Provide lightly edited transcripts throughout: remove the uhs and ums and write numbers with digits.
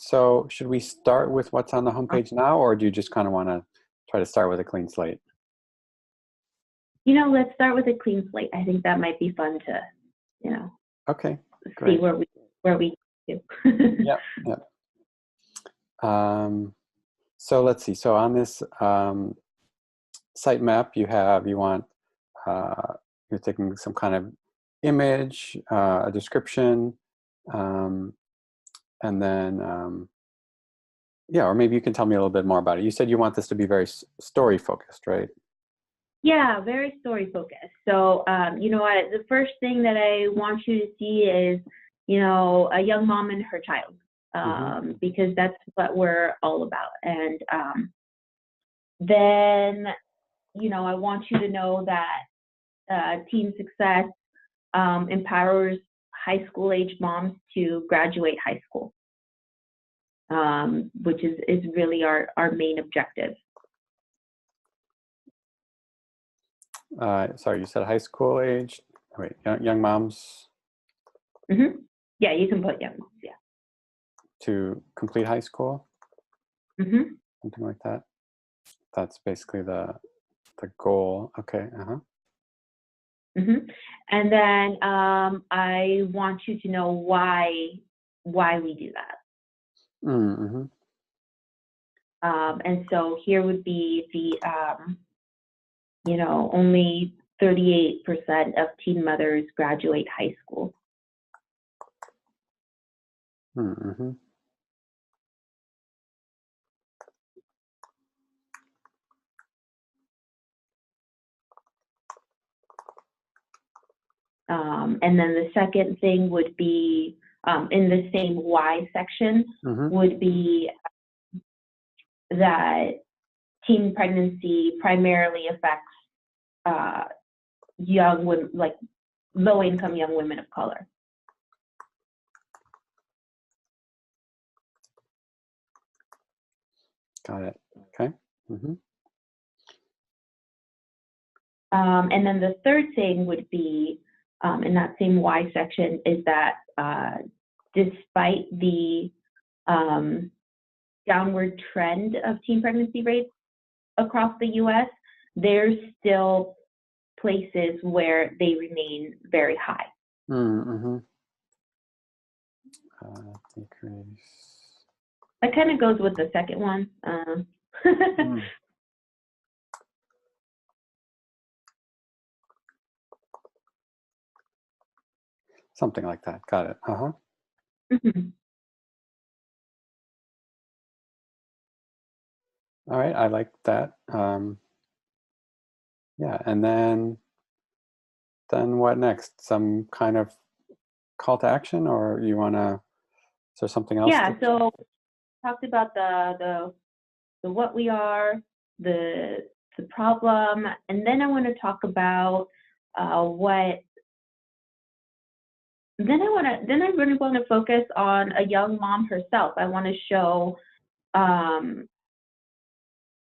So should we start with what's on the homepage now, or do you just kind of want to try to start with a clean slate? Let's start with a clean slate. I think that might be fun to, Okay, see great. where we do. Yep, yep. So let's see. So on this sitemap, you're taking some kind of image, a description, and then yeah, or maybe you can tell me a little bit more about it. You said you want this to be very story focused, right? Yeah, very story focused. So, the first thing that I want you to see is, a young mom and her child, because that's what we're all about. And then, I want you to know that Teen Success empowers high school age moms to graduate high school, which is really our main objective. Sorry, you said high school age. Wait, young moms. Yeah, you can put young moms. Yeah. To complete high school. Something like that. That's basically the goal. Okay. And then I want you to know why we do that. And so here would be the only 38% of teen mothers graduate high school. And then the second thing would be in the same why section would be that teen pregnancy primarily affects young women, like low-income young women of color. Got it. Okay. And then the third thing would be in that same why section is that despite the downward trend of teen pregnancy rates across the U.S., there's still places where they remain very high. Decrease. That kind of goes with the second one. Something like that. Got it. All right, I like that. Yeah, and then what next? Some kind of call to action, or you want to? Is there something else? Yeah. So talked about the what we are, the problem, and then I want to talk about what. Then I really want to focus on a young mom herself. I want to show,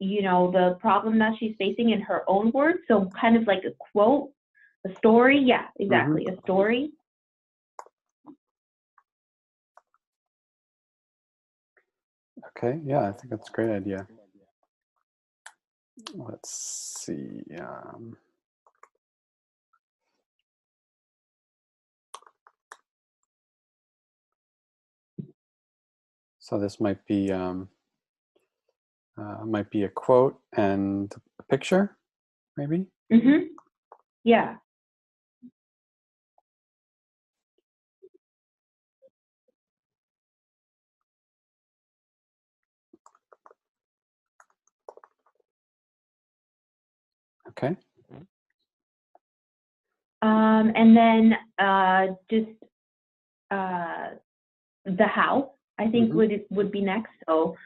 the problem that she's facing in her own words. So kind of like a quote, a story. Yeah, exactly, a story. Okay, yeah, I think that's a great idea. Let's see. So this might be a quote and a picture, maybe. Yeah. Okay. And then just the how, I think would be next. So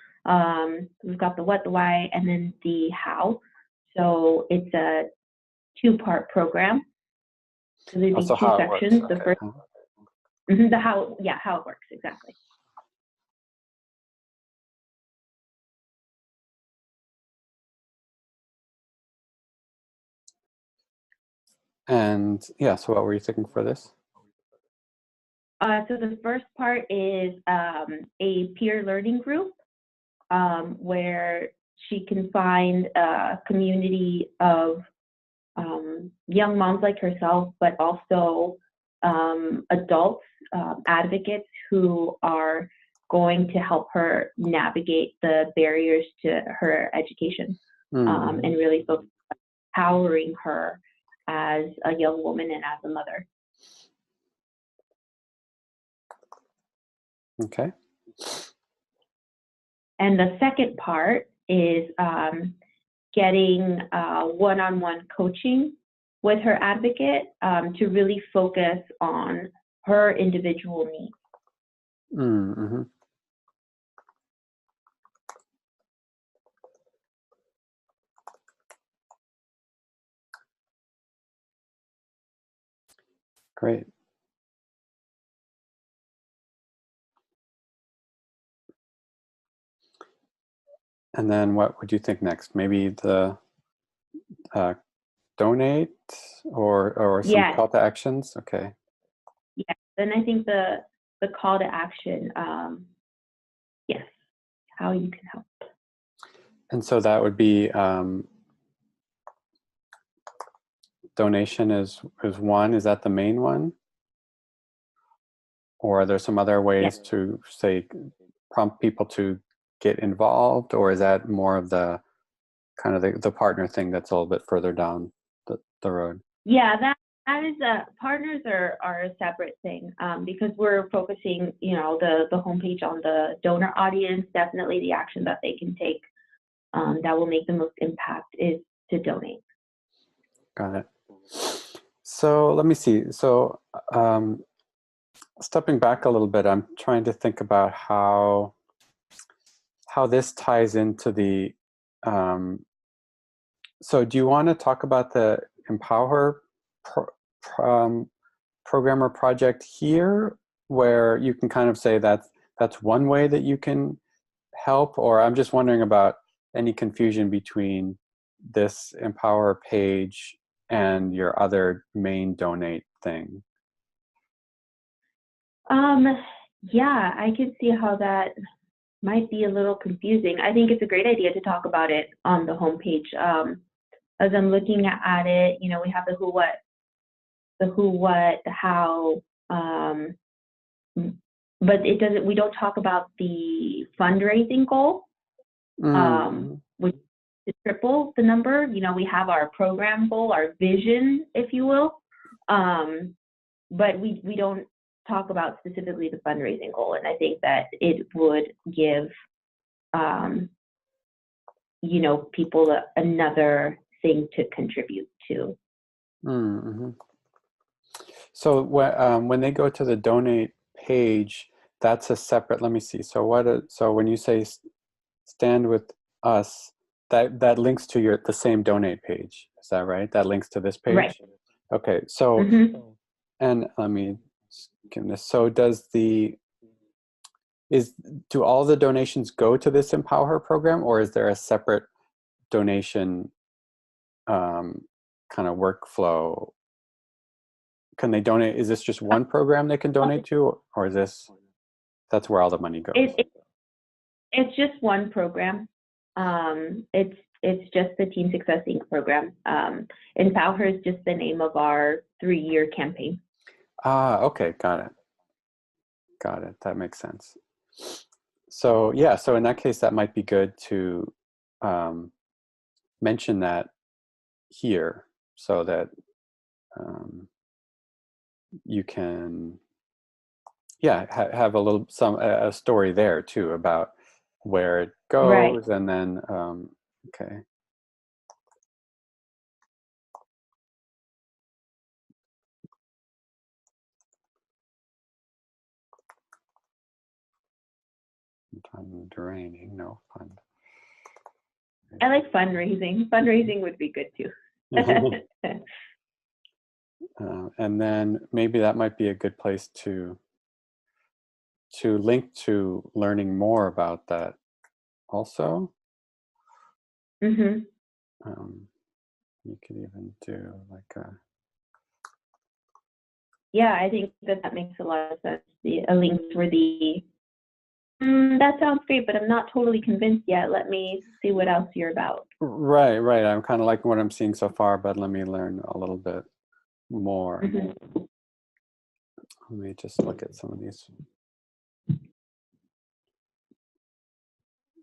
we've got the what, the why, and then the how. So it's a two-part program. So there'd be two sections. Okay. The first, the how, yeah, how it works, exactly. And yeah, so what were you thinking for this? So the first part is a peer learning group where she can find a community of young moms like herself, but also adults, advocates who are going to help her navigate the barriers to her education and really focus on empowering her as a young woman and as a mother. Okay. And the second part is getting one-on-one coaching with her advocate to really focus on her individual needs. Mm-hmm. Great. And then what would you think next? Maybe the donate or some Yes. call to actions? Okay. Yes, and I think the call to action, yes, how you can help. And so that would be donation is one. Is that the main one? Or are there some other ways to say prompt people to get involved, or is that more of the kind of the partner thing that's a little bit further down the road? Yeah, that is partners are a separate thing because we're focusing, the homepage on the donor audience. Definitely the action that they can take that will make the most impact is to donate. Got it. So let me see. So stepping back a little bit, I'm trying to think about how this ties into the so do you want to talk about the Empower program or project here, where you can kind of say that's one way that you can help? Or I'm just wondering about any confusion between this Empower page and your other main donate thing. Yeah, I can see how that might be a little confusing. I think it's a great idea to talk about it on the homepage. As I'm looking at it, we have the who, what, the how, but we don't talk about the fundraising goal, which is triple the number. We have our program goal, our vision, if you will, but we don't talk about specifically the fundraising goal. And I think that it would give, people another thing to contribute to. Mm-hmm. So when they go to the donate page, that's a separate. Let me see. So so when you say stand with us, that links to the same donate page. Is that right? That links to this page. Right. Okay. So and let me give this. So do all the donations go to this Empower program, or is there a separate donation kind of workflow? Can they donate? Is this just one program they can donate to, or is that's where all the money goes? It's just one program. It's just the Teen Success Inc. program. Empower is just the name of our 3-year campaign. Okay, got it. Got it. That makes sense. So yeah, so in that case, that might be good to mention that here, so that you can, have a story there too about where it goes, right. and then okay. Fund draining, no fund. I like fundraising. Fundraising would be good too. And then maybe that might be a good place to link to learning more about that also. Mm-hmm. You could even do like a Yeah, I think that makes a lot of sense. A link for the, that sounds great, but I'm not totally convinced yet. Let me see what else you're about. Right, right. I'm kind of liking what I'm seeing so far, but let me learn a little bit more. Mm-hmm. Let me just look at some of these.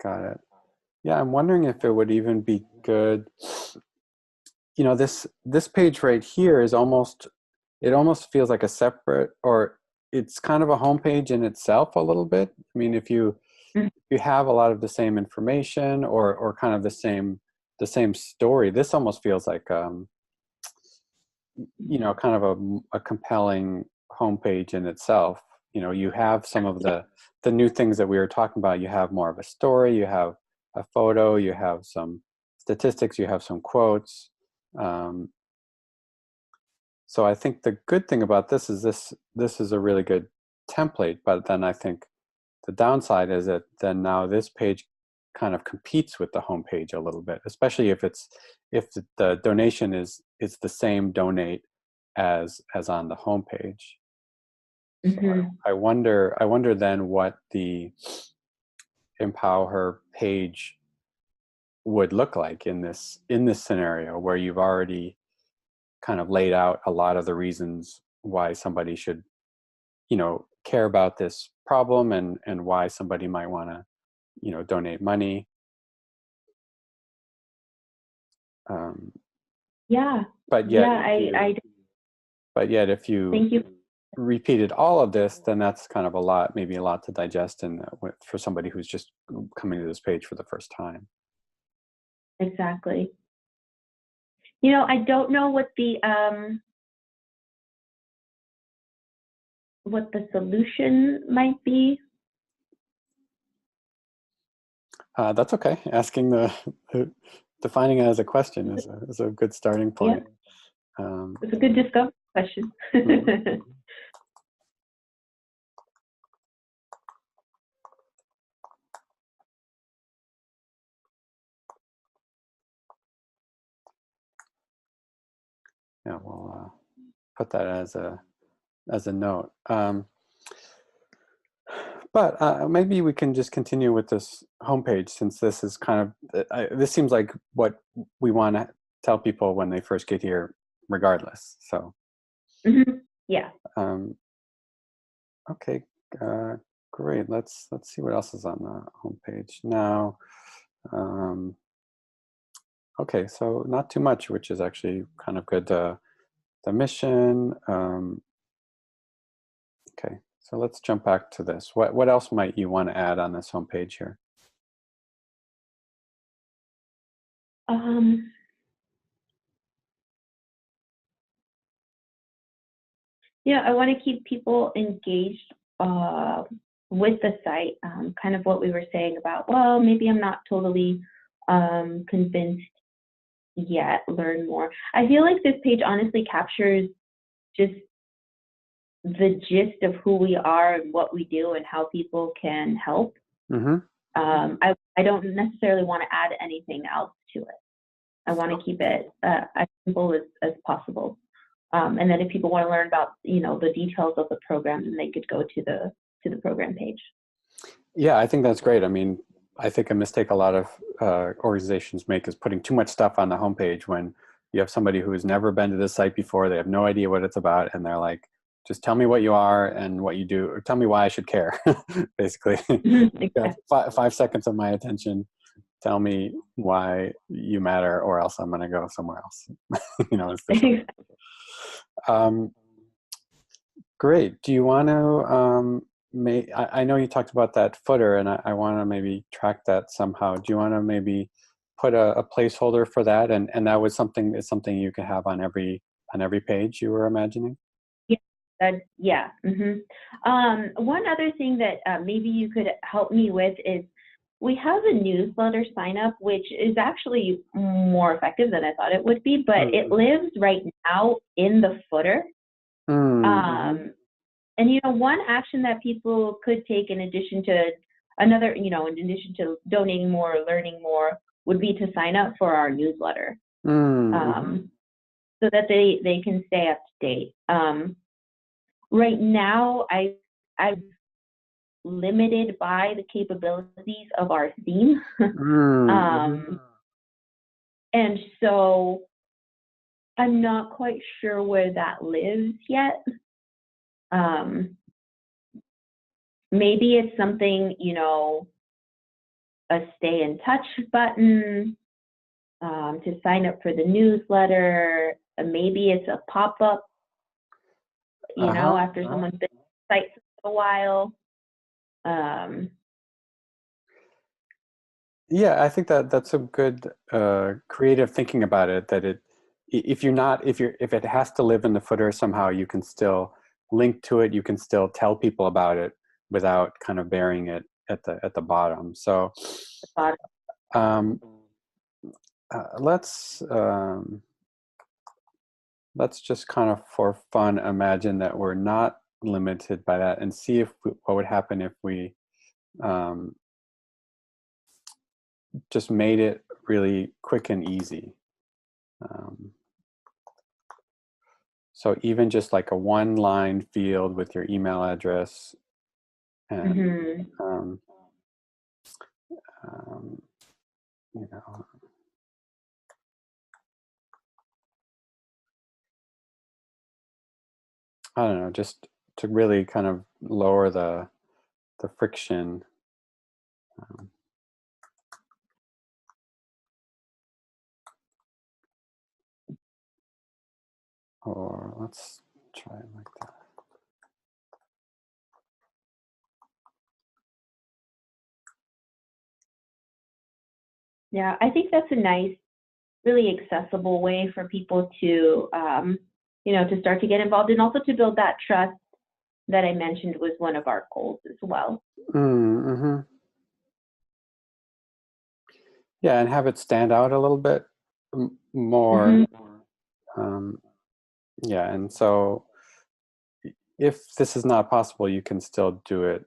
Got it. Yeah, I'm wondering if it would even be good. You know, this page right here is almost, it almost feels like a separate, or it's kind of a homepage in itself a little bit. I mean, if you have a lot of the same information or kind of the same story, this almost feels like you know, kind of a compelling homepage in itself. You know, you have some of the new things that we were talking about. You have more of a story, you have a photo, you have some statistics, you have some quotes. So I think the good thing about this is this is a really good template, but then I think the downside is that then now this page kind of competes with the homepage a little bit, especially if the donation is the same donate as on the homepage. So I wonder then what the Empower Her page would look like in this scenario where you've already kind of laid out a lot of the reasons why somebody should, you know, care about this problem and why somebody might want to, you know, donate money. Yeah. But yet, Yeah, but yet, if you thank you. repeated all of this, then that's kind of a lot, maybe a lot to digest, and for somebody who's just coming to this page for the first time. Exactly. You know, I don't know what the solution might be. That's okay. Asking defining it as a question is a good starting point. Yeah. It's a good discovery question. Mm-hmm. Yeah, we'll put that as a note. But maybe we can just continue with this homepage, since this is kind of this seems like what we want to tell people when they first get here, regardless. So yeah. Okay, great. Let's see what else is on the homepage now. Okay, so not too much, which is actually kind of good. The mission. Okay, so let's jump back to this. What else might you want to add on this homepage here? Yeah, I want to keep people engaged with the site. Kind of what we were saying about, well, maybe I'm not totally convinced yet, learn more. I feel like this page honestly captures just the gist of who we are and what we do and how people can help. Mm-hmm. I don't necessarily want to add anything else to it. I want to keep it as simple as possible. And then if people want to learn about, you know, the details of the program, then they could go to the program page. Yeah, I think that's great. I mean, I think a mistake a lot of organizations make is putting too much stuff on the homepage when you have somebody who has never been to this site before. They have no idea what it's about, and they're like, just tell me what you are and what you do, or tell me why I should care, basically. Exactly. 5 seconds of my attention. Tell me why you matter, or else I'm going to go somewhere else. You know, great. Do you want to I know you talked about that footer, and I want to maybe track that somehow. Do you want to maybe put a placeholder for that, and that was something you can have on every page you were imagining? Yeah. One other thing that maybe you could help me with is, we have a newsletter sign up, which is actually more effective than I thought it would be, but it lives right now in the footer. And, you know, one action that people could take in addition to in addition to donating more or learning more, would be to sign up for our newsletter, so that they can stay up to date. right now, I'm limited by the capabilities of our theme. Mm-hmm. And so I'm not quite sure where that lives yet. Maybe it's something, a stay in touch button, to sign up for the newsletter. Maybe it's a pop-up, after someone's been on the site for a while. Yeah, I think that's a good creative thinking about it. That if it has to live in the footer somehow, you can still link to it. You can still tell people about it without kind of burying it at the bottom. So um, let's just kind of for fun imagine that we're not limited by that, and see what would happen if we just made it really quick and easy. So even just like a one-line field with your email address and you know, I don't know, just to really kind of lower the friction. Or let's try it like that. Yeah, I think that's a nice, really accessible way for people to, to start to get involved, and also to build that trust that I mentioned was one of our goals as well. Mm-hmm. Yeah, and have it stand out a little bit more. Yeah, and so if this is not possible, you can still do it.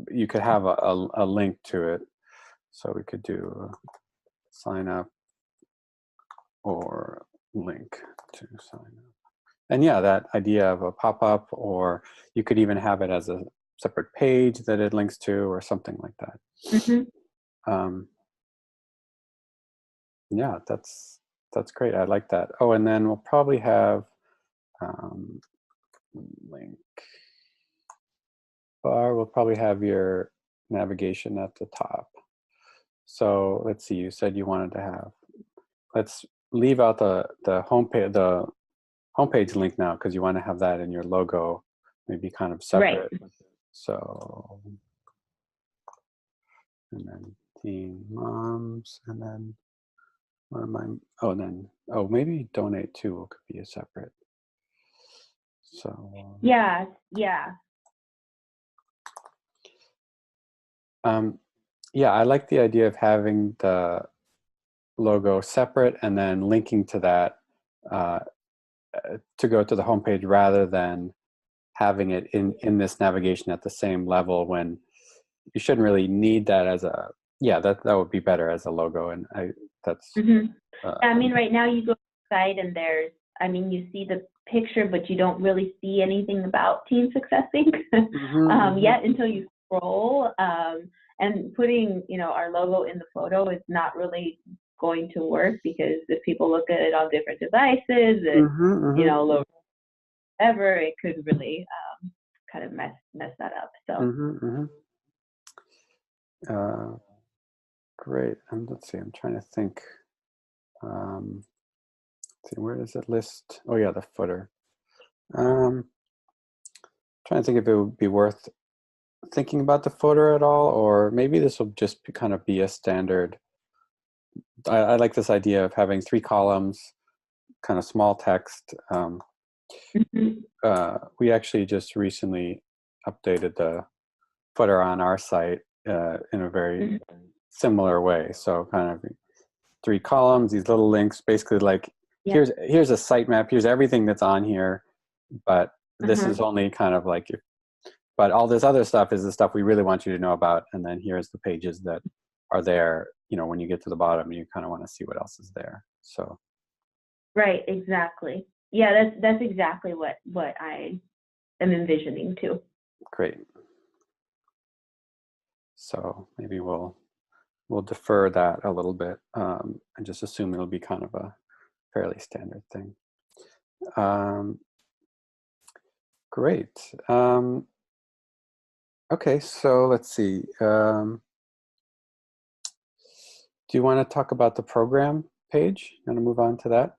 You could have a link to it. So we could do sign up or link to sign up. And yeah, that idea of a pop-up, or you could even have it as a separate page that it links to or something like that. Yeah, that's great. I like that. Oh, and then we'll probably have link bar. We'll probably have your navigation at the top. So let's see. You said you wanted to have. Let's leave out the homepage link now, because you want to have that in your logo, maybe kind of separate. Right. So, and then teen moms, and then what am I? Maybe donate too could be a separate. So yeah. Yeah, I like the idea of having the logo separate and then linking to that to go to the homepage, rather than having it in this navigation at the same level, when you shouldn't really need that as a, that would be better as a logo. And that's I mean, right now you go to the site and you see the picture, but you don't really see anything about Teen Success Inc. Yet, until you scroll. And putting, our logo in the photo is not really going to work, because if people look at it on different devices, logo, whatever, it could really kind of mess that up. So. Great. And let's see, I'm trying to think. Let's see, where does it list? Oh yeah, the footer. Trying to think if it would be worth thinking about the footer at all, or maybe this will just kind of be a standard. I like this idea of having 3 columns, kind of small text. We actually just recently updated the footer on our site in a very similar way. So kind of 3 columns, these little links, basically like, here's a sitemap, here's everything that's on here, but this is only kind of like, but all this other stuff is the stuff we really want you to know about. And then here's the pages that are there, when you get to the bottom, you kind of want to see what else is there. So. Right, exactly. Yeah, that's exactly what I am envisioning too. Great. So maybe we'll defer that a little bit and just assume it'll be kind of a fairly standard thing. Great. Okay, so let's see. Do you want to talk about the program page? You want to move on to that?